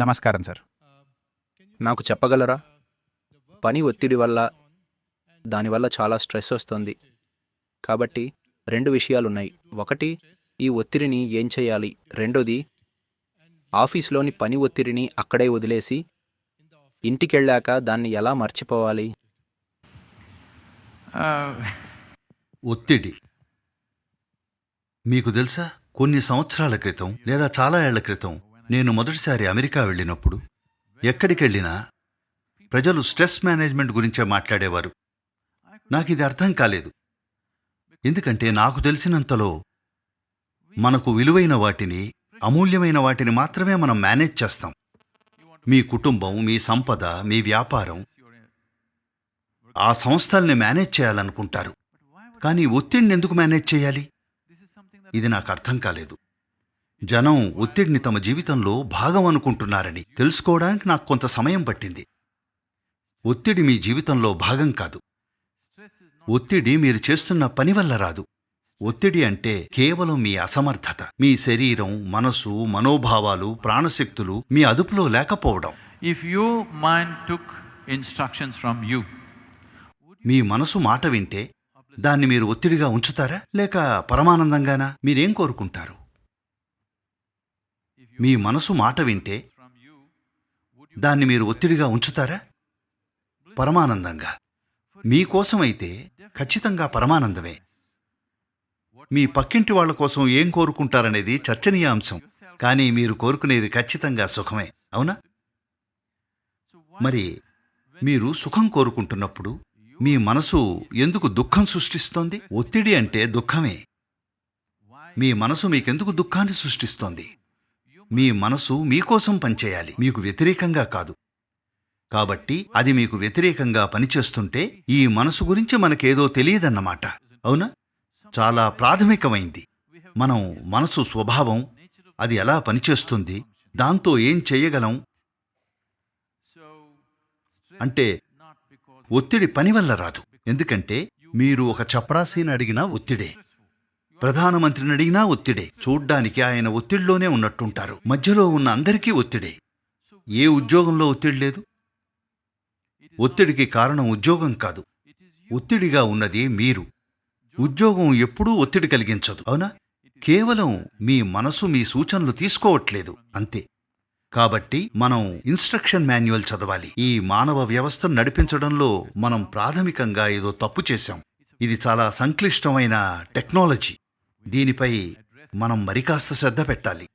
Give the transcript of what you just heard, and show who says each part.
Speaker 1: నమస్కారం సార్.
Speaker 2: నాకు చెప్పగలరా? పని ఒత్తిడి వల్ల దానివల్ల చాలా స్ట్రెస్ వస్తుంది. కాబట్టి 2 విషయాలున్నాయి. ఒకటి, ఈ ఒత్తిడిని ఏం చేయాలి? రెండోది, ఆఫీస్లోని పని ఒత్తిడిని అక్కడే వదిలేసి ఇంటికెళ్ళాక దాన్ని ఎలా మర్చిపోవాలి?
Speaker 3: ఒత్తిడి మీకు తెలుసా? కొన్ని సంవత్సరాల క్రితం లేదా చాలా ఏళ్ల క్రితం నేను మొదటిసారి అమెరికా వెళ్ళినప్పుడు ఎక్కడికెళ్ళినా ప్రజలు స్ట్రెస్ మేనేజ్మెంట్ గురించే మాట్లాడేవారు. నాకిది అర్థం కాలేదు. ఎందుకంటే నాకు తెలిసినంతలో మనకు విలువైన వాటిని, అమూల్యమైన వాటిని మాత్రమే మనం మేనేజ్ చేస్తాం. మీ కుటుంబం, మీ సంపద, మీ వ్యాపారం, ఆ సంస్థల్ని మేనేజ్ చేయాలనుకుంటారు. కానీ ఒత్తిడిని ఎందుకు మేనేజ్ చేయాలి? ఇది నాకు అర్థం కాలేదు. జనం ఒత్తిడిని తమ జీవితంలో భాగం అనుకుంటున్నారని తెలుసుకోవడానికి నాకు కొంత సమయం పట్టింది. ఒత్తిడి మీ జీవితంలో భాగం కాదు. ఒత్తిడి మీరు చేస్తున్న పని వల్ల రాదు. ఒత్తిడి అంటే కేవలం మీ అసమర్థత, మీ శరీరం, మనసు, మనోభావాలు, ప్రాణశక్తులు మీ అదుపులో లేకపోవడం.
Speaker 4: If your mind took instructions from you,
Speaker 3: మీ మనసు మాట వింటే దాన్ని మీరు ఒత్తిడిగా ఉంచుతారా లేక పరమానందంగానా? మీరేం కోరుకుంటారు? మీ మనసు మాట వింటే దాన్ని మీరు ఒత్తిడిగా ఉంచుతారా? పరమానందంగా. మీకోసమైతే ఖచ్చితంగా పరమానందమే. మీ పక్కింటి వాళ్ల కోసం ఏం కోరుకుంటారనేది చర్చనీయాంశం. కానీ మీరు కోరుకునేది ఖచ్చితంగా సుఖమే, అవునా? మరి మీరు సుఖం కోరుకుంటున్నప్పుడు మీ మనసు ఎందుకు దుఃఖం సృష్టిస్తోంది? ఒత్తిడి అంటే దుఃఖమే. మీ మనసు మీకెందుకు దుఃఖాన్ని సృష్టిస్తోంది? మీ మనసు మీకోసం పనిచేయాలి, మీకు వ్యతిరేకంగా కాదు. కాబట్టి అది మీకు వ్యతిరేకంగా పనిచేస్తుంటే ఈ మనసు గురించి మనకేదో తెలియదన్నమాట, అవునా? చాలా ప్రాథమికమైంది. మనం మనసు స్వభావం, అది ఎలా పనిచేస్తుంది, దాంతో ఏం చెయ్యగలం అంటే ఒత్తిడి పని వల్ల రాదు. ఎందుకంటే మీరు ఒక చపరాసీని అడిగినా ఒత్తిడే, ప్రధానమంత్రిని అడిగినా ఒత్తిడే. చూడ్డానికి ఆయన ఒత్తిడిలోనే ఉన్నట్టుంటారు. మధ్యలో ఉన్న అందరికీ ఒత్తిడే. ఏ ఉద్యోగంలో ఒత్తిడి లేదు? ఒత్తిడికి కారణం ఉద్యోగం కాదు, ఒత్తిడిగా ఉన్నది మీరు. ఉద్యోగం ఎప్పుడూ ఒత్తిడి కలిగించదు, అవునా? కేవలం మీ మనసు మీ సూచనలు తీసుకోవట్లేదు, అంతే. కాబట్టి మనం ఇన్స్ట్రక్షన్ మాన్యువల్ చదవాలి. ఈ మానవ వ్యవస్థను నడిపించడంలో మనం ప్రాథమికంగా ఏదో తప్పు చేశాం. ఇది చాలా సంక్లిష్టమైన టెక్నాలజీ. దీనిపై మనం మరికాస్త శ్రద్ధ పెట్టాలి.